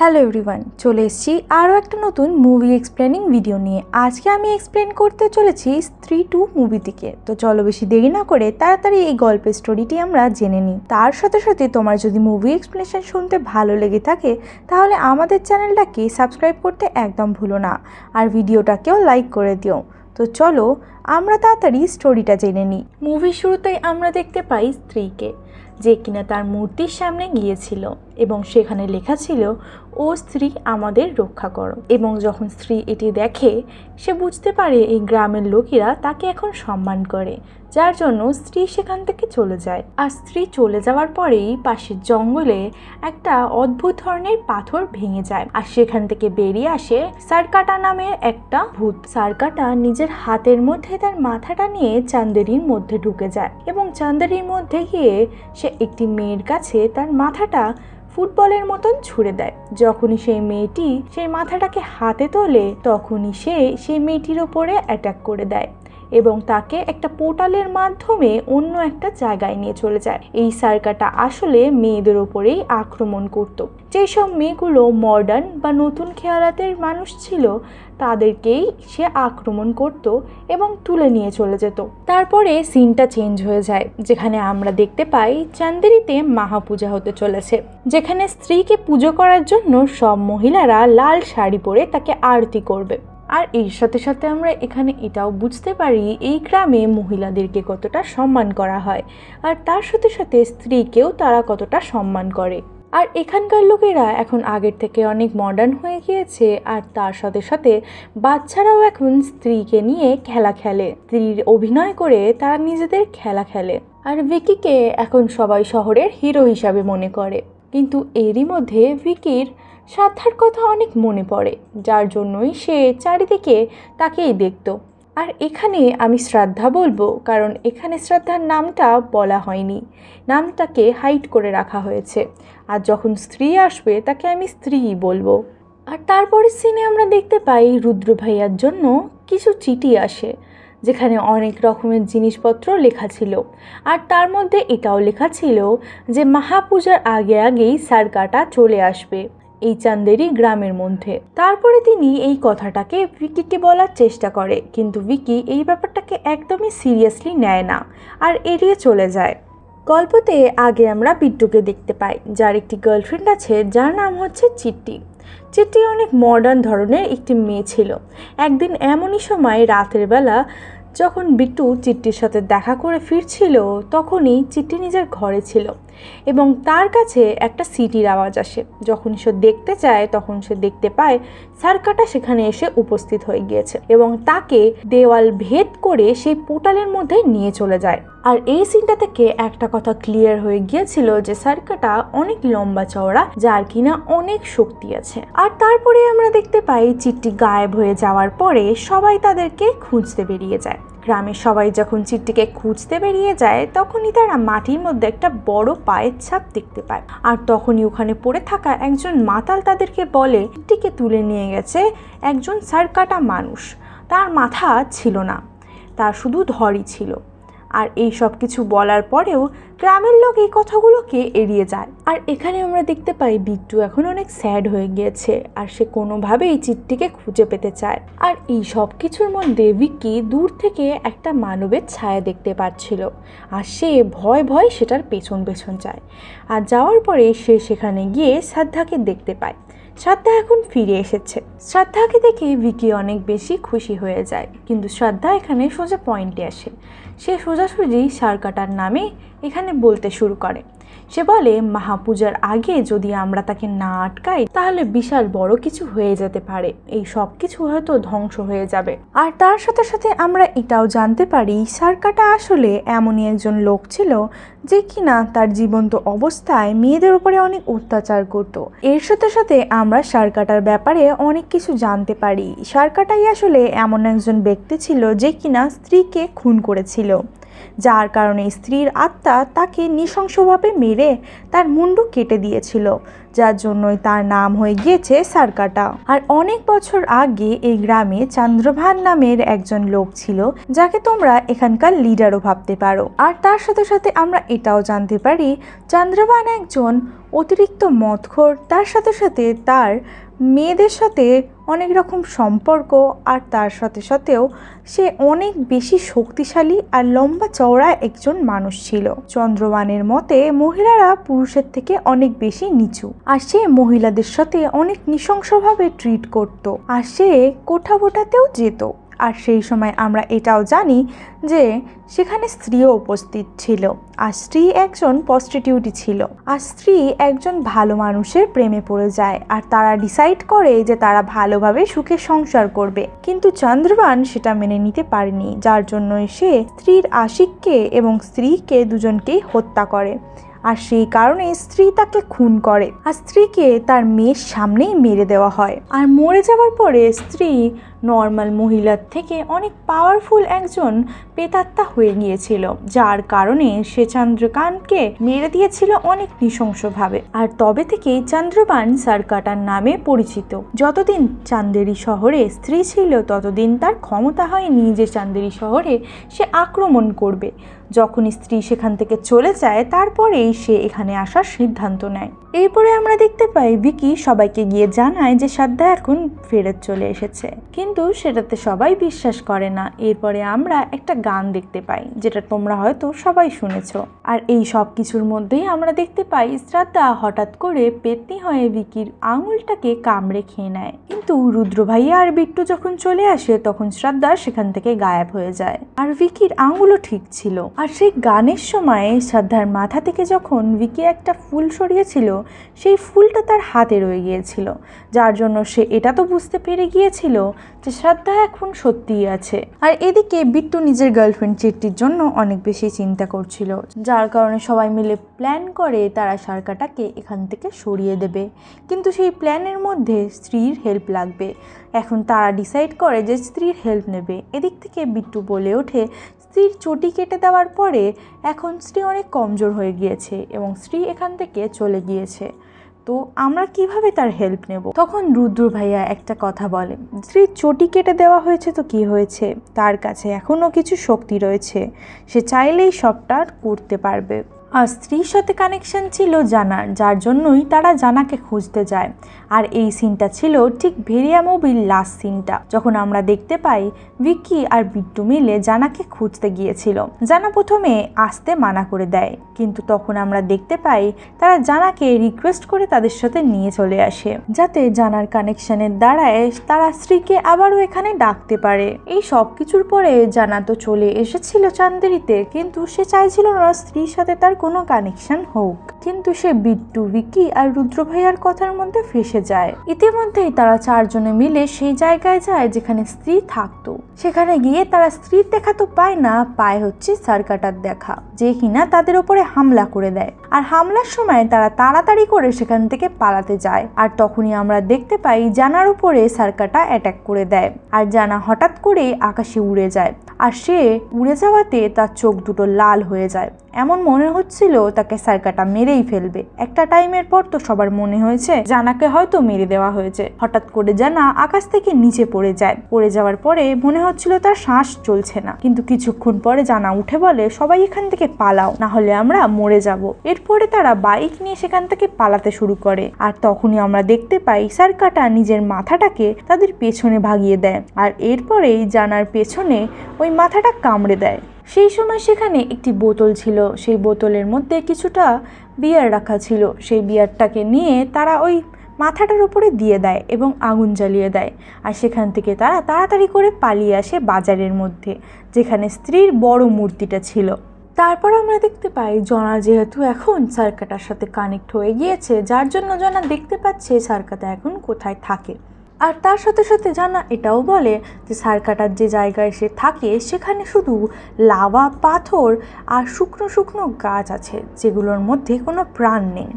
Hello everyone, চলে এসেছি আরও একটা নতুন মুভি এক্সপ্লেনিং ভিডিও নিয়ে। আজকে আমি এক্সপ্লেন করতে চলেছি স্ত্রী 2 মুভিটিকে। তো চলো বেশি দেরি না করে তাড়াতাড়ি এই গল্পের স্টোরিটি আমরা জেনে নিই। তার সাথে সাথে তোমার যদি মুভি এক্সপ্লেনেশন শুনতে ভালো লেগে থাকে তাহলে আমাদের চ্যানেলটাকে সাবস্ক্রাইব করতে একদম ভুলো না, আর ভিডিওটাকেও লাইক করে দিও। তো চলো আমরা তাড়াতাড়ি স্টোরিটা জেনে নিই। মুভির শুরুতেই আমরা দেখতে পাই স্ত্রীকে, যে কিনা তার মূর্তির সামনে গিয়েছিল এবং সেখানে লেখা ছিল, ও স্ত্রী আমাদের রক্ষা করো। এবং যখন স্ত্রী এটি দেখে সে বুঝতে পারে এই গ্রামের লোকেরা তাকে এখন সম্মান করে, যার জন্য স্ত্রী সেখান থেকে চলে যায়। আর স্ত্রী চলে যাওয়ার পরেই পাশের জঙ্গলে একটা অদ্ভুত ধরনের পাথর ভেঙে যায়, আর সেখান থেকে বেরিয়ে আসে সারকাটা নামের একটা ভূত। সারকাটা নিজের হাতের মধ্যে তার মাথাটা নিয়ে চান্দেরির মধ্যে ঢুকে যায় এবং চান্দেরির মধ্যে গিয়ে সে একটি মেয়ের কাছে তার মাথাটা ফুটবলের মতন ছুঁড়ে দেয়। যখনই সেই মেয়েটি সেই মাথাটাকে হাতে তোলে তখনই সে সেই মেয়েটির ওপরে অ্যাটাক করে দেয় এবং তাকে একটা পোর্টালের মাধ্যমে অন্য একটা জায়গায় নিয়ে চলে যায়। এই সারকাটা আসলে মেয়েদের ওপরেই আক্রমণ করত। যেসব মেয়েগুলো মডার্ন বা নতুন খেয়ালাতের মানুষ ছিল তাদেরকেই সে আক্রমণ করত এবং তুলে নিয়ে চলে যেত। তারপরে সিনটা চেঞ্জ হয়ে যায়, যেখানে আমরা দেখতে পাই চান্দেরিতে মহাপূজা হতে চলেছে, যেখানে স্ত্রীকে পুজো করার জন্য সব মহিলারা লাল শাড়ি পরে তাকে আরতি করবে। আর এর সাথে সাথে আমরা এখানে এটাও বুঝতে পারি এই গ্রামে মহিলাদেরকে কতটা সম্মান করা হয়, আর তার সাথে সাথে স্ত্রীকেও তারা কতটা সম্মান করে। আর এখানকার লোকেরা এখন আগের থেকে অনেক মডার্ন হয়ে গিয়েছে, আর তার সাথে সাথে বাচ্চারাও এখন স্ত্রীকে নিয়ে খেলা খেলে, স্ত্রীর অভিনয় করে তারা নিজেদের খেলা খেলে। আর ভিকিকে এখন সবাই শহরের হিরো হিসাবে মনে করে, কিন্তু এরই মধ্যে ভিকির শ্রাদ্ধার কথা অনেক মনে পড়ে, যার জন্যই সে চারিদিকে তাকেই দেখত। আর এখানে আমি শ্রাদ্ধা বলবো কারণ এখানে শ্রাদ্ধার নামটা বলা হয়নি, নামটাকে হাইড করে রাখা হয়েছে। আর যখন স্ত্রী আসবে তাকে আমি স্ত্রীই বলবো। আর তারপরের সিনে আমরা দেখতে পাই রুদ্র ভাইয়ার জন্য কিছু চিঠি আসে, যেখানে অনেক রকমের জিনিসপত্র লেখা ছিল, আর তার মধ্যে এটাও লেখা ছিল যে মহাপূজার আগে আগেই সারকাটা চলে আসবে এই চান্দেরি গ্রামের মধ্যে। তারপরে তিনি এই কথাটাকে ভিকিকে বলার চেষ্টা করে, কিন্তু ভিকি এই ব্যাপারটাকে একদমই সিরিয়াসলি নেয় না আর এড়িয়ে চলে যায়। গল্পতে আগে আমরা বিট্টুকে দেখতে পাই, যার একটি গার্লফ্রেন্ড আছে যার নাম হচ্ছে চিট্টি। চিট্টি অনেক মডার্ন ধরনের একটি মেয়ে ছিল। একদিন এমনই সময় রাতের বেলা যখন বিট্টু চিট্টির সাথে দেখা করে ফিরছিল তখনই চিট্টি নিজের ঘরে ছিল এবং তার কাছে একটা সিটির আওয়াজ আসে। যখন সে দেখতে চায় তখন সে দেখতে পায় সারকাটা সেখানে এসে উপস্থিত হয়ে গিয়েছে এবং তাকে দেওয়াল ভেদ করে সেই পোর্টালের মধ্যে নিয়ে চলে যায়। আর এই সিনটা থেকে একটা কথা ক্লিয়ার হয়ে গিয়েছিল যে সারকাটা অনেক লম্বা চওড়া, যার কিনা অনেক শক্তি আছে। আর তারপরে আমরা দেখতে পাই চিট্টি গায়েব হয়ে যাওয়ার পরে সবাই তাদেরকে খুঁজতে বেরিয়ে যায়। গ্রামের সবাই যখন চিট্টিকে খুঁজতে বেরিয়ে যায় তখনই তারা মাটির মধ্যে একটা বড় পায়ের ছাপ দেখতে পায়, আর তখনই ওখানে পড়ে থাকা একজন মাতাল তাদেরকে বলে চিট্টিকে তুলে নিয়ে গেছে একজন সারকাটা মানুষ, তার মাথা ছিল না, তার শুধু ধরই ছিল। আর এই সব কিছু বলার পরেও গ্রামের লোক এই কথাগুলোকে এড়িয়ে যায়। আর এখানে আমরা দেখতে পাই বিট্টু এখন অনেক স্যাড হয়ে গিয়েছে, আর সে কোনোভাবেই চিট্টিকে খুঁজে পেতে চায়। আর এই সব কিছুর মধ্যে ভিকি দূর থেকে একটা মানবের ছায়া দেখতে পাচ্ছিল, আর সে ভয় ভয় সেটার পেছন পেছন যায়। আর যাওয়ার পরে সে সেখানে গিয়ে শ্রাদ্ধাকে দেখতে পায়। শ্রাদ্ধা এখন ফিরে এসেছে। শ্রাদ্ধাকে দেখে ভিকি অনেক বেশি খুশি হয়ে যায়, কিন্তু শ্রাদ্ধা এখানে সোজা পয়েন্টে আসে। সে সোজাসুজি সারকাটার নামে এখানে বলতে শুরু করে। সে বলে মহাপূজার আগে যদি আমরা তাকে না আটকাই তাহলে বিশাল বড় কিছু হয়ে যেতে পারে, এই সব কিছু হয়তো ধ্বংস হয়ে যাবে। আর তার সাথে সাথে আমরা এটাও জানতে পারি সারকাটা আসলে এমনই একজন লোক ছিল যে কিনা তার জীবন্ত অবস্থায় মেয়েদের উপরে অনেক অত্যাচার করত। এর সাথে সাথে আমরা সারকাটার ব্যাপারে অনেক কিছু জানতে পারি। সারকাটাই আসলে এমন একজন ব্যক্তি ছিল যে কিনা স্ত্রীকে খুন করেছিল যার কারণে স্ত্রীর আত্মা তাকে নৃশংসভাবে মেরে তার মুন্ডু কেটে দিয়েছিল, যার জন্যই তার নাম হয়ে গিয়েছে সারকাটা। আর অনেক বছর আগে এই গ্রামে চন্দ্রভান নামের একজন লোক ছিল, যাকে তোমরা এখানকার লিডারও ভাবতে পারো। আর তার সাথে সাথে আমরা এটাও জানতে পারি চন্দ্রভান একজন অতিরিক্ত মদখোর, তার সাথে সাথে তার মেয়েদের সাথে অনেক রকম সম্পর্ক, আর তার সাথে সাথেও সে অনেক বেশি শক্তিশালী আর লম্বা চওড়া একজন মানুষ ছিল। চন্দ্রবানের মতে মহিলারা পুরুষের থেকে অনেক বেশি নিচু, আর সে মহিলাদের সাথে অনেক নৃশংসভাবে ট্রিট করত, আর সে কোঠাবোটাতেও যেত। আর সেই সময় আমরা এটাও জানি যে সেখানে স্ত্রীও উপস্থিত ছিল, আর স্ত্রী একজন প্রস্টিটিউটই ছিল। আর স্ত্রী একজন ভালো মানুষের প্রেমে পড়ে যায়, আর তারা ডিসাইড করে যে তারা ভালোভাবে সুখে সংসার করবে। কিন্তু চন্দ্রবান সেটা মেনে নিতে পারেনি, যার জন্য সে স্ত্রীর আশিককে এবং স্ত্রীকে দুজনকেই হত্যা করে। আর সেই কারণে স্ত্রী তাকে খুন করে, আর স্ত্রীকে তার মেয়ের সামনেই মেরে দেওয়া হয়। আর মরে যাওয়ার পরে স্ত্রী নর্মাল মহিলার থেকে অনেক পাওয়ারফুল একজন প্রেতাত্মা হয়ে গিয়েছিল, যার কারণে সে চন্দ্রকান্তকে মেরে দিয়েছিল অনেক নৃশংসভাবে। আর তবে থেকেই চন্দ্রবান সারকাটার নামে পরিচিত। যতদিন চান্দেরি শহরে স্ত্রী ছিল ততদিন তার ক্ষমতা হয়নি যে চান্দেরি শহরে সে আক্রমণ করবে। যখন স্ত্রী সেখান থেকে চলে যায় তারপরেই সে এখানে আসার সিদ্ধান্ত নেয়। এরপরে আমরা দেখতে পাই ভিকি সবাইকে গিয়ে জানায় যে শ্রদ্ধা এখন ফেরত চলে এসেছে, কিন্তু সেটাতে সবাই বিশ্বাস করে না। এরপরে আমরা একটা গান দেখতে পাই, যেটা তোমরা হয়তো সবাই শুনেছ। আর এই সব কিছুর মধ্যেই আমরা দেখতে পাই শ্রদ্ধা হঠাৎ করে পেতনি হয়ে ভিকির আঙুলটাকে কামড়ে খেয়ে নেয়। কিন্তু রুদ্র ভাইয়া আর বিট্টু যখন চলে আসে তখন শ্রদ্ধা সেখান থেকে গায়েব হয়ে যায়, আর ভিকির আঙুলও ঠিক ছিল। আর সেই গানের সময় শ্রদ্ধার মাথা থেকে যখন ভিকি একটা ফুল সরিয়েছিল, সেই ফুলটা তার হাতে রয়ে গিয়েছিল, যার জন্য সে এটা তো বুঝতে পেরে গিয়েছিল যে শ্রদ্ধা এখন সত্যিই আছে। আর এদিকে বিট্টু নিজের গার্লফ্রেন্ড চিট্টির জন্য অনেক বেশি চিন্তা করছিল, যার কারণে সবাই মিলে প্ল্যান করে তারা সারকাটাকে এখান থেকে সরিয়ে দেবে। কিন্তু সেই প্ল্যানের মধ্যে স্ত্রীর হেল্প লাগবে। এখন তারা ডিসাইড করে যে স্ত্রীর হেল্প নেবে। এদিক থেকে বিট্টু বলে ওঠে স্ত্রীর চটি কেটে দেওয়ার পরে এখন স্ত্রী অনেক কমজোর হয়ে গিয়েছে এবং স্ত্রী এখান থেকে চলে গিয়েছে, তো আমরা কিভাবে তার হেল্প নেব? তখন রুদ্র ভাইয়া একটা কথা বলে, স্ত্রীর চটি কেটে দেওয়া হয়েছে তো কি হয়েছে, তার কাছে এখনও কিছু শক্তি রয়েছে, সে চাইলেই সবটা করতে পারবে। আর স্ত্রীর সাথে কানেকশন ছিল জানার, যার জন্যই তারা জানাকে খুঁজতে যায়। আর এই সিনটা ছিল ঠিক ভেরিয়া মুভির লাস্ট সিনটা, যখন আমরা দেখতে পাই ভিকি আর বিট্টু মিলে জানাকে খুঁজতে গিয়েছিল। জানা প্রথমে আসতে মানা করে দেয়, কিন্তু তখন আমরা দেখতে পাই তারা জানাকে রিকোয়েস্ট করে তাদের সাথে নিয়ে চলে আসে, যাতে জানার কানেকশনের দ্বারায় তারা স্ত্রীকে আবারও এখানে ডাকতে পারে। এই সব কিছুর পরে জানা তো চলে এসেছিল চান্দেরিতে, কিন্তু সে চাইছিল না স্ত্রীর সাথে তার কোনো কানেকশন হোক, কিন্তু সে বিট্টু, ভিকি আর রুদ্র ভাইয়ার কথার মধ্যে ফেসে যায়। ইতিমধ্যেই তারা চারজনে মিলে সেই জায়গায় যায় যেখানে স্ত্রী থাকতো। সেখানে গিয়ে তারা স্ত্রীর দেখা তো পায় না, পায় হচ্ছে সারকাটার দেখা, যে কিনা তাদের উপরে হামলা করে দেয়। আর হামলার সময় তারা তাড়াতাড়ি করে সেখান থেকে পালাতে যায়। আর তখনই আমরা দেখতে পাই জানার উপরে সারকাটা অ্যাটাক করে দেয়, আর জানা হঠাৎ করে আকাশে উড়ে যায়। আর সে উড়ে যাওয়াতে তার চোখ দুটো লাল হয়ে যায়, এমন মনে হচ্ছিল তাকে সারকাটা মেরেই ফেলবে। একটা টাইমের পর তো সবার মনে হয়েছে জানাকে হয়তো মেরে দেওয়া হয়েছে। হঠাৎ করে জানা আকাশ থেকে নিচে পড়ে যায়, পড়ে যাওয়ার পরে মনে হচ্ছিল তার শ্বাস চলছে না, কিন্তু কিছুক্ষণ পরে জানা উঠে বলে সবাই এখান থেকে পালাও, না হলে আমরা মরে যাব। এরপরে তারা বাইক নিয়ে সেখান থেকে পালাতে শুরু করে। আর তখনই আমরা দেখতে পাই সারকাটা নিজের মাথাটাকে তাদের পেছনে ভাগিয়ে দেয়, আর এরপরেই জানার পেছনে ওই মাথাটা কামড়ে দেয়। সেই সময় সেখানে একটি বোতল ছিল, সেই বোতলের মধ্যে কিছুটা বিয়ার রাখা ছিল। সেই বিয়ারটাকে নিয়ে তারা ওই মাথাটার উপরে দিয়ে দেয় এবং আগুন জ্বালিয়ে দেয়। আর সেখান থেকে তারা তাড়াতাড়ি করে পালিয়ে আসে বাজারের মধ্যে, যেখানে স্ত্রীর বড় মূর্তিটা ছিল। তারপর আমরা দেখতে পাই জনা যেহেতু এখন সারকাটার সাথে কানেক্ট হয়ে গিয়েছে, যার জন্য জনা দেখতে পাচ্ছে সারকাটা এখন কোথায় থাকে। আর তার সাথে সাথে জানা এটাও বলে যে সারকাটার যে জায়গায় সে থাকে সেখানে শুধু লাভা, পাথর আর শুকনো শুকনো গাছ আছে, যেগুলোর মধ্যে কোনো প্রাণ নেই।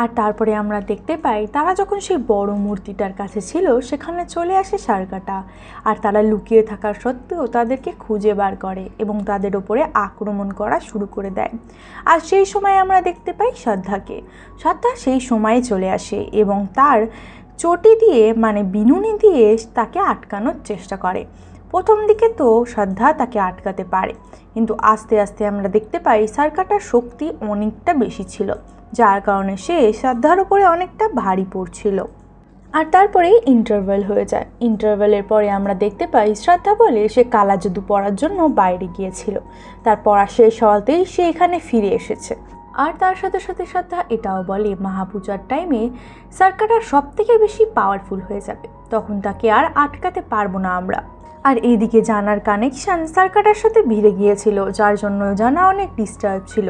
আর তারপরে আমরা দেখতে পাই তারা যখন সেই বড় মূর্তিটার কাছে ছিল সেখানে চলে আসে সার্কাটা। আর তারা লুকিয়ে থাকার সত্ত্বেও তাদেরকে খুঁজে বার করে এবং তাদের ওপরে আক্রমণ করা শুরু করে দেয়। আর সেই সময় আমরা দেখতে পাই শ্রদ্ধাকে। শ্রদ্ধা সেই সময়ে চলে আসে এবং তার চটি দিয়ে মানে বিনুনি দিয়ে তাকে আটকানোর চেষ্টা করে। প্রথম দিকে তো শ্রদ্ধা তাকে আটকাতে পারে, কিন্তু আস্তে আস্তে আমরা দেখতে পাই সার্কাটার শক্তি অনেকটা বেশি ছিল, যার কারণে সে শ্রদ্ধার উপরে অনেকটা ভারী পড়ছিল। আর তারপরেই ইন্টারভেল হয়ে যায়। ইন্টারভেলের পরে আমরা দেখতে পাই শ্রদ্ধা বলে সে কালা জাদু পড়ার জন্য বাইরে গিয়েছিল। তার পড়া শেষ হওয়াতেই সে এখানে ফিরে এসেছে। আর তার সাথে সাথে শ্রদ্ধা এটাও বলে মহাপূজার টাইমে সার্কাটার সব থেকে বেশি পাওয়ারফুল হয়ে যাবে, তখন তাকে আর আটকাতে পারবো না আমরা। আর এইদিকে জানার কানেকশান সার্কাটার সাথে ভিড়ে গিয়েছিল, যার জন্য জানা অনেক ডিস্টার্ব ছিল,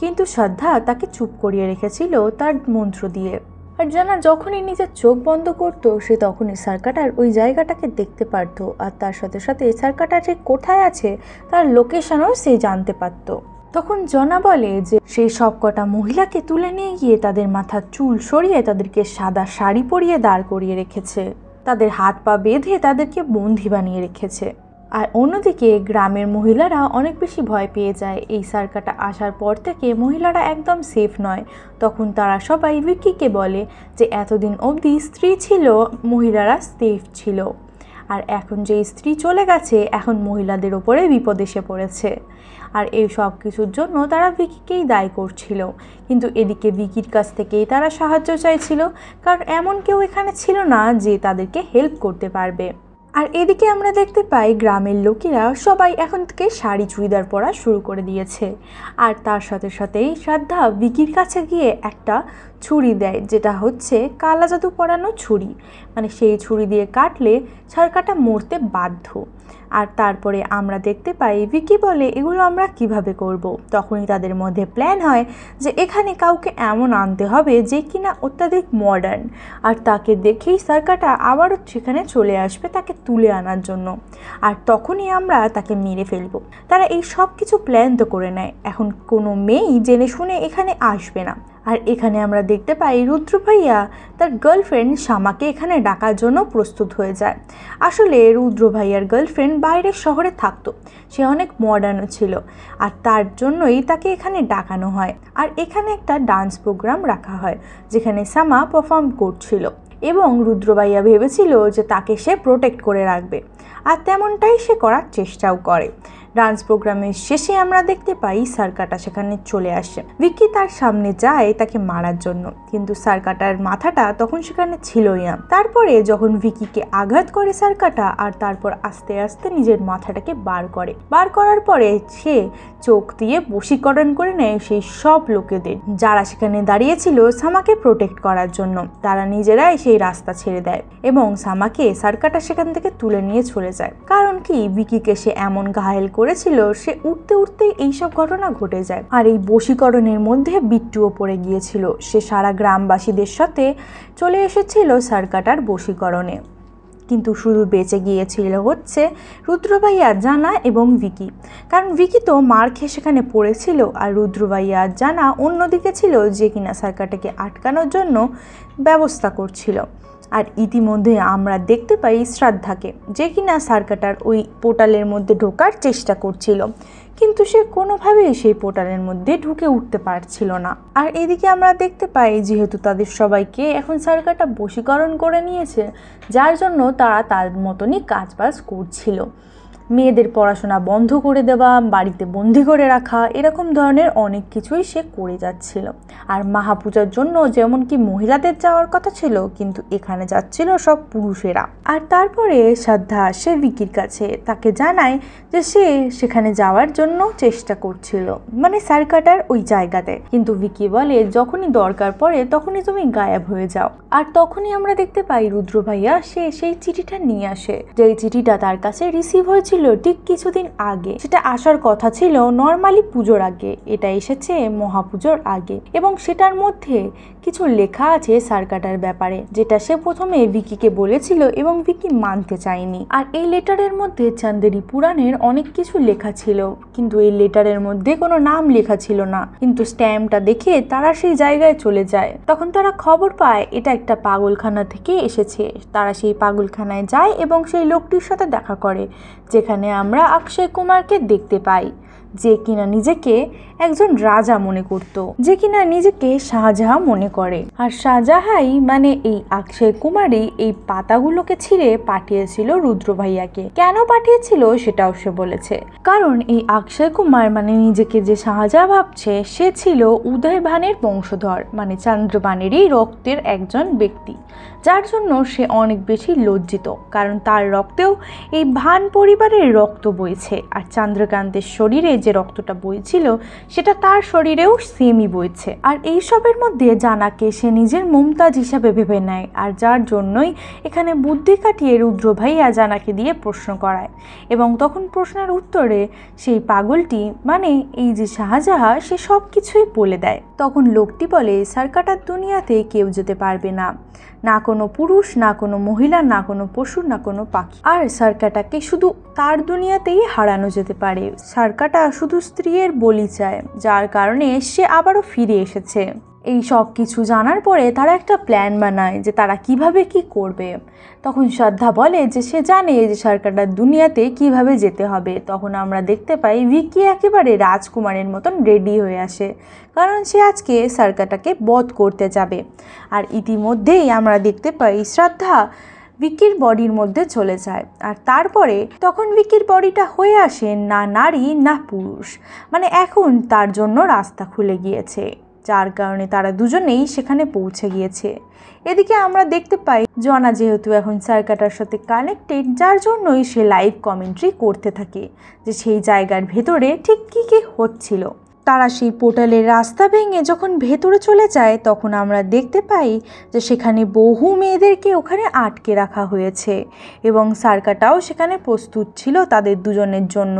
কিন্তু শ্রদ্ধা তাকে চুপ করিয়ে রেখেছিল তার মন্ত্র দিয়ে। আর জানা যখনই নিজের চোখ বন্ধ করতো সে তখনই সার্কাটার ওই জায়গাটাকে দেখতে পারতো, আর তার সাথে সাথে সার্কাটা ঠিক কোথায় আছে তার লোকেশনও সে জানতে পারতো। তখন জনা বলে যে সেই সব কটা মহিলাকে তুলে নিয়ে গিয়ে তাদের মাথার চুল সরিয়ে তাদেরকে সাদা শাড়ি পরিয়ে দাঁড় করিয়ে রেখেছে, তাদের হাত পা বেঁধে তাদেরকে বন্দি বানিয়ে রেখেছে। আর অন্যদিকে গ্রামের মহিলারা অনেক বেশি ভয় পেয়ে যায়। এই সার্কাটা আসার পর থেকে মহিলারা একদম সেফ নয়। তখন তারা সবাই ভিকিকে বলে যে এতদিন অবধি স্ত্রী ছিল, মহিলারা সেফ ছিল, আর এখন যে স্ত্রী চলে গেছে এখন মহিলাদের ওপরে বিপদ এসে পড়েছে। আর এই সব কিছুর জন্য তারা ভিকিকেই দায়ী করছিল, কিন্তু এদিকে ভিকির কাছ থেকেই তারা সাহায্য চাইছিল, কারণ এমন কেউ এখানে ছিল না যে তাদেরকে হেল্প করতে পারবে। আর এদিকে আমরা দেখতে পাই গ্রামের লোকেরা সবাই এখন থেকে শাড়ি চুড়িদার পরা শুরু করে দিয়েছে। আর তার সাথে সাথেই শ্রদ্ধা ভিকির কাছে গিয়ে একটা ছুরি দেয়, যেটা হচ্ছে কালা জাদু পরানো ছুরি, মানে সেই ছুরি দিয়ে কাটলে সার্কাটা মরতে বাধ্য। আর তারপরে আমরা দেখতে পাই ভিকি বলে এগুলো আমরা কিভাবে করব। তখনই তাদের মধ্যে প্ল্যান হয় যে এখানে কাউকে এমন আনতে হবে যে কিনা অত্যাধিক মডার্ন, আর তাকে দেখেই সার্কাটা আবারও সেখানে চলে আসবে তাকে তুলে আনার জন্য, আর তখনই আমরা তাকে মেরে ফেলবো। তারা এই সব কিছু প্ল্যান তো করে নেয়, এখন কোনো মেয়েই জেনে শুনে এখানে আসবে না। আর এখানে আমরা দেখতে পাই রুদ্র ভাইয়া তার গার্লফ্রেন্ড শ্যামাকে এখানে ডাকার জন্য প্রস্তুত হয়ে যায়। আসলে রুদ্র ভাইয়ার গার্লফ্রেন্ড বাইরের শহরে থাকতো, সে অনেক মডার্নও ছিল, আর তার জন্যই তাকে এখানে ডাকানো হয়। আর এখানে একটা ডান্স প্রোগ্রাম রাখা হয় যেখানে শ্যামা পারফর্ম করছিল, এবং রুদ্র ভাইয়া ভেবেছিল যে তাকে সে প্রোটেক্ট করে রাখবে, আর তেমনটাই সে করার চেষ্টাও করে। ডান্স প্রোগ্রামের শেষে আমরা দেখতে পাই সার্কাটা সেখানে চলে আসে। ভিকি তার সামনে যায় তাকে মারার জন্য, কিন্তু সার্কাটার মাথাটা তখন সেখানে ছিলই না। তারপরে যখন ভিকিকে আঘাত করে সার্কাটা, আর তারপর আস্তে আস্তে নিজের মাথাটাকে বার করার পরে সে চোখ দিয়ে বশীকরণ করে নেয় সেই সব লোকেদের যারা সেখানে দাঁড়িয়েছিল সামাকে প্রোটেক্ট করার জন্য। তারা নিজেরাই সেই রাস্তা ছেড়ে দেয় এবং সামাকে সার্কাটা সেখান থেকে তুলে নিয়ে চলে যায়। কারণ কি, ভিকিকে সে এমন ঘায়েল করেছিল, সে উঠতে উঠতে এইসব ঘটনা ঘটে যায়। আর এই বশীকরণের মধ্যে বিট্টুও পড়ে গিয়েছিল, সে সারা গ্রামবাসীদের সাথে চলে এসেছিল সার্কাটার বশীকরণে, কিন্তু শুধু বেঁচে গিয়েছিল হচ্ছে রুদ্র ভাইয়া, জানা এবং ভিকি। কারণ ভিকি তো মার খেয়ে সেখানে পড়েছিল, আর রুদ্র ভাইয়া জানা অন্যদিকে ছিল যে কিনা সার্কাটাকে আটকানোর জন্য ব্যবস্থা করছিল। আর ইতিমধ্যে আমরা দেখতে পাই শ্রদ্ধাকে, যে কিনা সার্কাটার ওই পোর্টালের মধ্যে ঢোকার চেষ্টা করছিল, কিন্তু সে কোনোভাবেই সেই পোর্টালের মধ্যে ঢুকে উঠতে পারছিল না। আর এদিকে আমরা দেখতে পাই যেহেতু তাদের সবাইকে এখন সার্কাটা বশীকরণ করে নিয়েছে, যার জন্য তারা তার মতনই কাজবাজ করছিল। মেয়েদের পড়াশোনা বন্ধ করে দেওয়া, বাড়িতে বন্দি করে রাখা, এরকম ধরনের অনেক কিছুই সে করে যাচ্ছিল। আর মহাপূজার জন্য যেমন কি মহিলাদের যাওয়ার কথা ছিল, কিন্তু এখানে যাচ্ছিল সব পুরুষেরা। আর তারপরে শ্রদ্ধা আসে ভিকির কাছে, তাকে জানায় যে সে সেখানে যাওয়ার জন্য চেষ্টা করছিল, মানে সার্কাটার ওই জায়গাতে, কিন্তু ভিকি বলে যখনই দরকার পড়ে তখনই তুমি গায়েব হয়ে যাও। আর তখনই আমরা দেখতে পাই রুদ্র ভাইয়া সে সেই চিঠিটা নিয়ে আসে, যেই চিঠিটা তার কাছে রিসিভ হয়েছিল এসেছিল ঠিক কিছুদিন আগে, সেটা আসার কথা ছিল নর্মালি পুজোর আগে, এটা এসেছে মহাপুজোর আগে। এবং সেটার মধ্যে কিছু লেখা আছে সার্কাটার ব্যাপারে, যেটা সে প্রথমে ভিকিকে বলেছিল এবং ভিকি মানতে চায়নি। আর এই লেটারের মধ্যে চান্দেরি পুরাণের অনেক কিছু লেখা ছিল, কিন্তু এই লেটারের মধ্যে কোনো নাম লেখা ছিল না। কিন্তু স্ট্যাম্পটা দেখে তারা সেই জায়গায় চলে যায়। তখন তারা খবর পায় এটা একটা পাগলখানা থেকে এসেছে। তারা সেই পাগলখানায় যায় এবং সেই লোকটির সাথে দেখা করে, যেখানে আমরা অক্ষয় কুমারকে দেখতে পাই, যে কিনা নিজেকে একজন রাজা মনে করত, যে কিনা নিজেকে শাহজাহাঁ মনে করে। আর শাহজাহাঁই মানে এই অক্ষয় কুমারই এই পাতাগুলোকে ছিঁড়ে পাঠিয়েছিল রুদ্র ভাইয়াকে। কেন পাঠিয়েছিল সেটাও সে বলেছে, কারণ এই অক্ষয় কুমার মানে নিজেকে যে শাহজাহাঁ ভাবছে সে ছিল উদয়ভানের বংশধর, মানে চন্দ্রবানেরই রক্তের একজন ব্যক্তি, যার জন্য সে অনেক বেশি লজ্জিত, কারণ তার রক্তেও এই ভান পরিবারের রক্ত বইছে। আর চন্দ্রকান্তের শরীরে যে রক্তটা বইছিল সেটা তার শরীরেও সেমই বইছে। আর এইসবের মধ্যে জানাকে সে নিজের মুমতাজ হিসাবে ভেবে নেয়, আর যার জন্যই এখানে বুদ্ধি কাটিয়ে রুদ্র ভাইয়া জানাকে দিয়ে প্রশ্ন করায়। এবং তখন প্রশ্নের উত্তরে সেই পাগলটি মানে এই যে শাহজাহাঁ সে সব কিছুই বলে দেয়। তখন লোকটি বলে সার্কাটার দুনিয়াতে কেউ যেতে পারবে না, না কোনো পুরুষ, না কোনো মহিলা, না কোনো পশু, না কোনো পাখি। আর সার্কাটাকে শুধু তার দুনিয়াতেই হারানো যেতে পারে। সার্কাটা শুধু স্ত্রীর বলি চায়, যার কারণে সে আবারও ফিরে এসেছে। এই সব কিছু জানার পরে তারা একটা প্ল্যান বানায় যে তারা কিভাবে কি করবে। তখন শ্রদ্ধা বলে যে সে জানে যে সার্কাটার দুনিয়াতে কিভাবে যেতে হবে। তখন আমরা দেখতে পাই ভিকি একেবারে রাজকুমারের মতন রেডি হয়ে আসে, কারণ সে আজকে সার্কাটাকে বধ করতে যাবে। আর ইতিমধ্যেই আমরা দেখতে পাই শ্রদ্ধা ভিকির বডির মধ্যে চলে যায়। আর তারপরে তখন ভিকির বডিটা হয়ে আসে না নারী না পুরুষ, মানে এখন তার জন্য রাস্তা খুলে গিয়েছে, যার কারণে তারা দুজনেই সেখানে পৌঁছে গিয়েছে। এদিকে আমরা দেখতে পাই জনা যেহেতু এখন সার্কাটার সাথে কানেক্টেড, যার জন্যই সে লাইভ কমেন্ট্রি করতে থাকে যে সেই জায়গার ভেতরে ঠিক কী কী হচ্ছিল। তারা সেই পোর্টালের রাস্তা ভেঙে যখন ভেতরে চলে যায় তখন আমরা দেখতে পাই যে সেখানে বহু মেয়েদেরকে ওখানে আটকে রাখা হয়েছে এবং সার্কাটাও সেখানে প্রস্তুত ছিল তাদের দুজনের জন্য।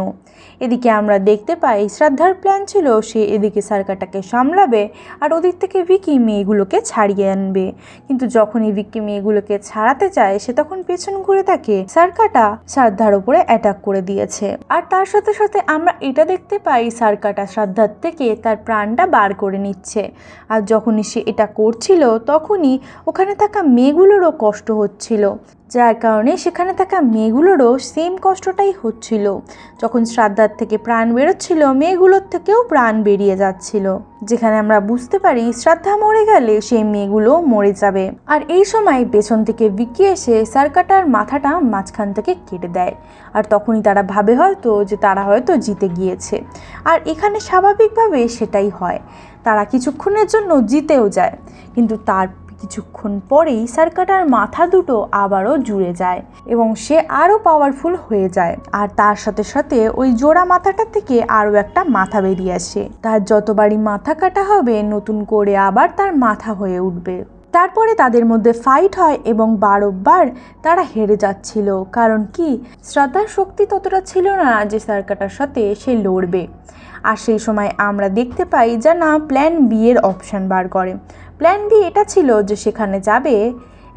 এদিকে আমরা দেখতে পাই শ্রদ্ধার প্ল্যান ছিল সে এদিকে সার্কাটাকে সামলাবে আর ওদিক থেকে ভিকি মেয়েগুলোকে ছাড়িয়ে আনবে। কিন্তু যখনই ভিকি মেয়েগুলোকে ছাড়াতে চায় সে তখন পেছন ঘুরে থাকে, সার্কাটা শ্রদ্ধার উপরে অ্যাটাক করে দিয়েছে। আর তার সাথে সাথে আমরা এটা দেখতে পাই সার্কাটা শ্রদ্ধার থেকে তার প্রাণটা বার করে নিচ্ছে। আর যখনই সে এটা করছিল তখনই ওখানে থাকা মেয়েগুলোরও কষ্ট হচ্ছিল, যার কারণে সেখানে থাকা মেয়েগুলোরও সেম কষ্টটাই হচ্ছিল। যখন শ্রদ্ধার থেকে প্রাণ বেরোচ্ছিল মেয়েগুলোর থেকেও প্রাণ বেরিয়ে যাচ্ছিল, যেখানে আমরা বুঝতে পারি শ্রদ্ধা মরে গেলে সেই মেয়েগুলো মরে যাবে। আর এই সময় পেছন থেকে ভিকি এসে সার্কাটার মাথাটা মাঝখান থেকে কেটে দেয়। আর তখনই তারা ভাবে হয়তো যে তারা হয়তো জিতে গিয়েছে। আর এখানে স্বাভাবিকভাবে সেটাই হয়, তারা কিছুক্ষণের জন্য জিতেও যায়, কিন্তু তার কিছুক্ষণ পরেই সার্কাটার মাথা দুটো আবারও জুড়ে যায় এবং সে আরও পাওয়ারফুল হয়ে যায়। আর তার সাথে সাথে ওই জোড়া মাথাটা থেকে আরও একটা মাথা বেরিয়ে আসে। তার যতবারই মাথা কাটা হবে নতুন করে আবার তার মাথা হয়ে উঠবে। তারপরে তাদের মধ্যে ফাইট হয় এবং বারবার তারা হেরে যাচ্ছিল, কারণ কি শ্রদ্ধার শক্তি ততটা ছিল না যে সার্কাটার সাথে সে লড়বে। আর সেই সময় আমরা দেখতে পাই যে না প্ল্যান বি এর অপশান বার করে। প্ল্যান বি এটা ছিল যে সেখানে যাবে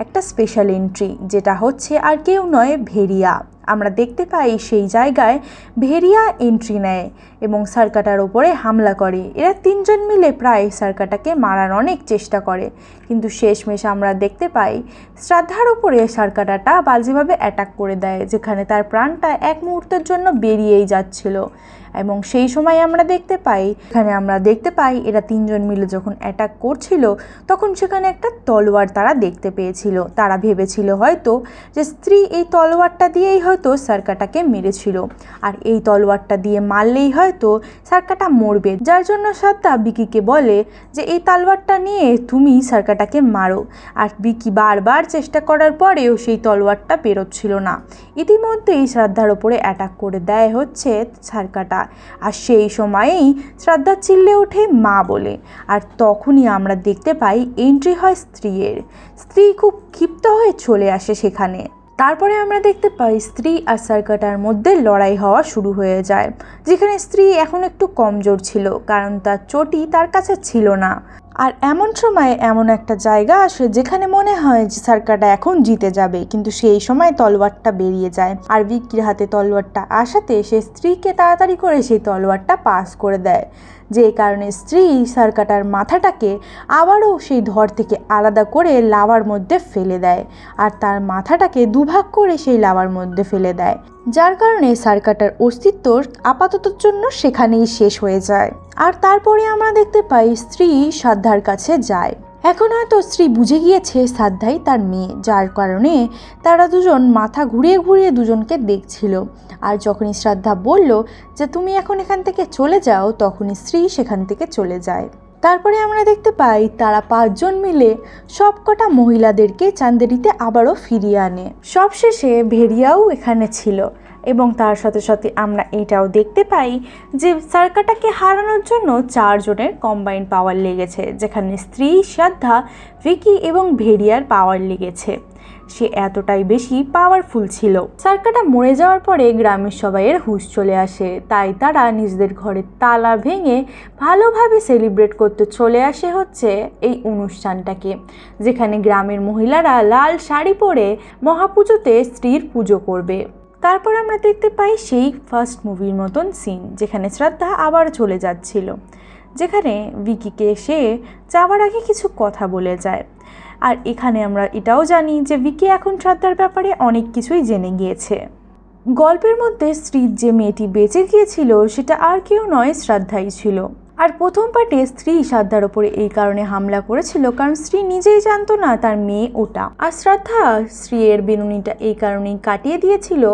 একটা স্পেশাল এন্ট্রি, যেটা হচ্ছে আর কেউ নয় ভেরিয়া। আমরা দেখতে পাই সেই জায়গায় ভেরিয়া এন্ট্রি নেয় এবং সার্কাটার ওপরে হামলা করে। এরা তিনজন মিলে প্রায় সার্কাটাকে মারার অনেক চেষ্টা করে, কিন্তু শেষমেশ আমরা দেখতে পাই শ্রদ্ধার উপরে সার্কাটাটা বাজেভাবে অ্যাটাক করে দেয়, যেখানে তার প্রাণটা এক মুহূর্তের জন্য বেরিয়েই যাচ্ছিল। এবং সেই সময় আমরা দেখতে পাই এরা তিনজন মিলে যখন অ্যাটাক করছিল তখন সেখানে একটা তলোয়ার তারা দেখতে পেয়েছিল। তারা ভেবেছিল হয়তো যে স্ত্রী এই তলোয়ারটা দিয়েই হয়তো সার্কাটাকে মেরেছিল, আর এই তলোয়ারটা দিয়ে মারলেই হয়তো সার্কাটা মরবে, যার জন্য শ্রদ্ধা ভিকিকে বলে যে এই তলোয়ারটা নিয়ে তুমি সার্কাটাকে মারো। আর ভিকি বারবার চেষ্টা করার পরেও সেই তলোয়ারটা বেরোচ্ছিল না। ইতিমধ্যেই শ্রদ্ধার ওপরে অ্যাটাক করে দেয় হচ্ছে সার্কাটা, আর সেই সময়েই শ্রদ্ধা চিল্লে ওঠে মা বলে। আর তখনই আমরা দেখতে পাই এন্ট্রি হয় স্ত্রীর। স্ত্রী খুব ক্ষিপ্ত হয়ে চলে আসে সেখানে। তারপরে আমরা দেখতে পাই স্ত্রী আর সার্কাটার মধ্যে লড়াই হওয়া শুরু হয়ে যায়, যেখানে স্ত্রী এখন একটু কমজোর ছিল কারণ তার চটি তার কাছে ছিল না। আর এমন সময় এমন একটা জায়গা আসে যেখানে মনে হয় যে সার্কাটা এখন জিতে যাবে, কিন্তু সেই সময় তলোয়ারটা বেরিয়ে যায় আর ভিকির হাতে তলোয়ারটা আসাতে সে স্ত্রীকে তাড়াতাড়ি করে সেই তলোয়ারটা পাস করে দেয়, যে কারণে স্ত্রী সার্কাটার মাথাটাকে আবারও সেই ধর থেকে আলাদা করে লাভার মধ্যে ফেলে দেয় আর তার মাথাটাকে দুভাগ করে সেই লাভার মধ্যে ফেলে দেয়, যার কারণে সার্কাটার অস্তিত্ব আপাততর জন্য সেখানেই শেষ হয়ে যায়। আর তারপরে আমরা দেখতে পাই স্ত্রী শ্রদ্ধার কাছে যায়। এখন হয়তো স্ত্রী বুঝে গিয়েছে শ্রদ্ধাই তার মেয়ে, যার কারণে তারা দুজন মাথা ঘুরিয়ে ঘুরিয়ে দুজনকে দেখছিল। আর যখনই শ্রদ্ধা বলল যে তুমি এখন এখান থেকে চলে যাও, তখনই স্ত্রী সেখান থেকে চলে যায়। তারপরে আমরা দেখতে পাই তারা 5 জন মিলে সবকটা মহিলাদেরকে চান্দেরিতে আবারও ফিরিয়ে আনে। সবশেষে ভেরিয়াও এখানে ছিল এবং তার সাথে সাথে আমরা এটাও দেখতে পাই যে সার্কাটাকে হারানোর জন্য 4 জনের কম্বাইন পাওয়ার লেগেছে, যেখানে স্ত্রী, শ্রদ্ধা, ভিকি এবং ভেরিয়ার পাওয়ার লেগেছে। সে এতটাই বেশি পাওয়ারফুল ছিল। সার্কাটা মরে যাওয়ার পরে গ্রামের সবাইয়ের হুঁশ চলে আসে, তাই তারা নিজেদের ঘরের তালা ভেঙে ভালোভাবে সেলিব্রেট করতে চলে আসে হচ্ছে এই অনুষ্ঠানটাকে, যেখানে গ্রামের মহিলারা লাল শাড়ি পরে মহাপুজোতে স্ত্রীর পুজো করবে। তারপর আমরা দেখতে পাই সেই ফার্স্ট মুভির মতন সিন, যেখানে শ্রদ্ধা আবার চলে যাচ্ছিল, যেখানে ভিকিকে সে যাওয়ার আগে কিছু কথা বলে যায়। আর এখানে আমরা এটাও জানি যে ভিকি এখন শ্রদ্ধার ব্যাপারে অনেক কিছুই জেনে গিয়েছে। গল্পের মধ্যে স্ত্রীর যে মেয়েটি বেঁচে গিয়েছিল সেটা আর কেউ নয়, শ্রদ্ধাই ছিল। আর প্রথম পার্টে স্ত্রী শ্রদ্ধার ওপরে এই কারণে হামলা করেছিল কারণ স্ত্রী নিজেই জানতো না তার মেয়ে ওটা। আর শ্রদ্ধা স্ত্রীর বেনুনিটা এই কারণেই কাটিয়ে দিয়েছিল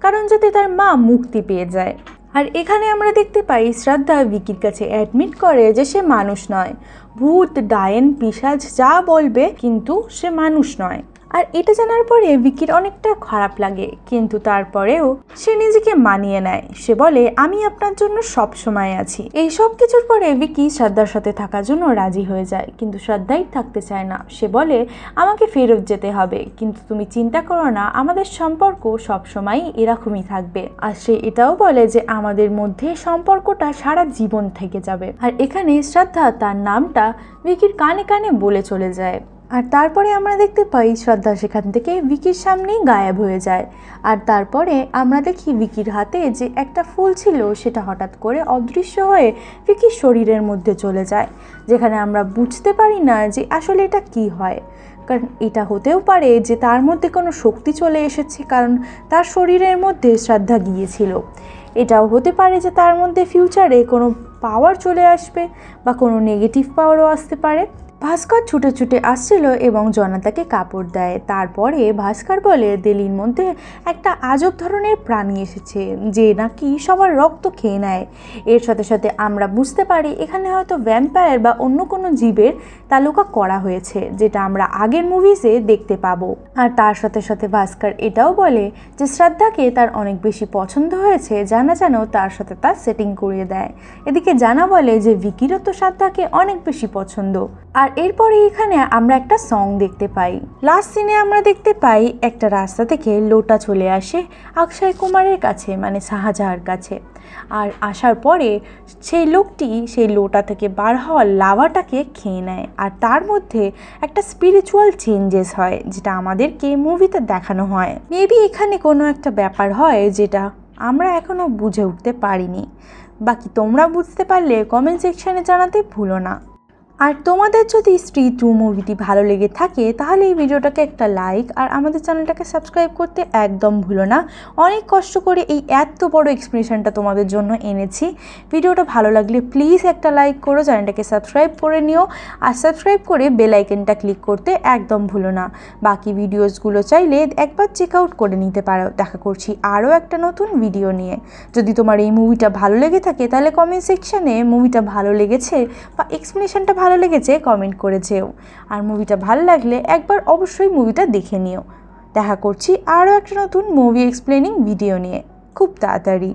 কারণ যাতে তার মা মুক্তি পেয়ে যায়। আর এখানে আমরা দেখতে পাই শ্রদ্ধা ভিকির কাছে অ্যাডমিট করে যে সে মানুষ নয়, ভূত, ডায়েন, পিশাচ যা বলবে, কিন্তু সে মানুষ নয়। আর এটা জানার পরে ভিকির অনেকটা খারাপ লাগে, কিন্তু তারপরেও সে নিজেকে মানিয়ে নেয়। সে বলে আমি আপনার জন্য সব সময় আছি। এই সব কিছুর পরে ভিকি শ্রদ্ধার সাথে থাকার জন্য রাজি হয়ে যায়, কিন্তু শ্রদ্ধাই থাকতে চায় না। সে বলে আমাকে ফেরত যেতে হবে, কিন্তু তুমি চিন্তা করো না, আমাদের সম্পর্ক সবসময় এরকমই থাকবে। আর সে এটাও বলে যে আমাদের মধ্যে সম্পর্কটা সারা জীবন থেকে যাবে। আর এখানে শ্রদ্ধা তার নামটা ভিকির কানে কানে বলে চলে যায়। আর তারপরে আমরা দেখতে পাই শ্রদ্ধা সেখান থেকে ভিকির সামনেই গায়েব হয়ে যায়। আর তারপরে আমরা দেখি ভিকির হাতে যে একটা ফুল ছিল সেটা হঠাৎ করে অদৃশ্য হয়ে ভিকির শরীরের মধ্যে চলে যায়, যেখানে আমরা বুঝতে পারি না যে আসলে এটা কি হয়। কারণ এটা হতেও পারে যে তার মধ্যে কোনো শক্তি চলে এসেছে, কারণ তার শরীরের মধ্যে শ্রদ্ধা গিয়েছিল। এটাও হতে পারে যে তার মধ্যে ফিউচারে কোনো পাওয়ার চলে আসবে বা কোনো নেগেটিভ পাওয়ারও আসতে পারে। ভাস্কর ছুটে ছুটে আসছিল এবং জনতাকে কাপড় দেয়। তারপরে ভাস্কর বলে দিল্লির মধ্যে একটা আজব ধরনের প্রাণী এসেছে যে নাকি সবার রক্ত খেয়ে নেয়। এর সাথে সাথে আমরা বুঝতে পারি এখানে হয়তো ভ্যাম্পায়ার বা অন্য কোনো জীবের তালুকা করা হয়েছে, যেটা আমরা আগের মুভিজে দেখতে পাবো। আর তার সাথে সাথে ভাস্কর এটাও বলে যে শ্রদ্ধাকে তার অনেক বেশি পছন্দ হয়েছে, জানা যেন তার সাথে তার সেটিং করিয়ে দেয়। এদিকে জানা বলে যে ভিকিরও তো শ্রদ্ধাকে অনেক বেশি পছন্দ। আর এরপরে এখানে আমরা একটা সং দেখতে পাই। লাস্ট সিনে আমরা দেখতে পাই একটা রাস্তা থেকে লোটা চলে আসে অক্ষয় কুমারের কাছে, মানে শাহজাহার কাছে। আর আসার পরে সেই লোকটি সেই লোটা থেকে বার হওয়া লাভাটাকে খেয়ে নেয়। আর তার মধ্যে একটা স্পিরিচুয়াল চেঞ্জেস হয়, যেটা আমাদেরকে মুভিতে দেখানো হয়। মেবি এখানে কোনো একটা ব্যাপার হয় যেটা আমরা এখনও বুঝে উঠতে পারিনি। বাকি তোমরা বুঝতে পারলে কমেন্ট সেকশানে জানাতে ভুলো না। আর তোমাদের যদি স্ত্রী 2 মুভিটি ভালো লেগে থাকে তাহলে এই ভিডিওটাকে একটা লাইক আর আমাদের চ্যানেলটাকে সাবস্ক্রাইব করতে একদম ভুলো না। অনেক কষ্ট করে এই এত বড় এক্সপ্লেনেশনটা তোমাদের জন্য এনেছি। ভিডিওটা ভালো লাগলে প্লিজ একটা লাইক করো, চ্যানেলটাকে সাবস্ক্রাইব করে নিও আর সাবস্ক্রাইব করে বেল আইকনটা ক্লিক করতে একদম ভুলো না। বাকি ভিডিওসগুলো চাইলে একবার চেক আউট করে নিতে পারো। দেখা করছি আরও একটা নতুন ভিডিও নিয়ে। যদি তোমার এই মুভিটা ভালো লেগে থাকে তাহলে কমেন্ট সেকশানে মুভিটা ভালো লেগেছে বা এক্সপ্লেনেশনটা ভালো লেগেছে কমেন্ট করে যেও। আর মুভিটা ভালো লাগলে একবার অবশ্যই মুভিটা দেখে নিও। দেখা করছি আরও একটা নতুন মুভি এক্সপ্লেনিং ভিডিও নিয়ে খুব তাড়াতাড়ি।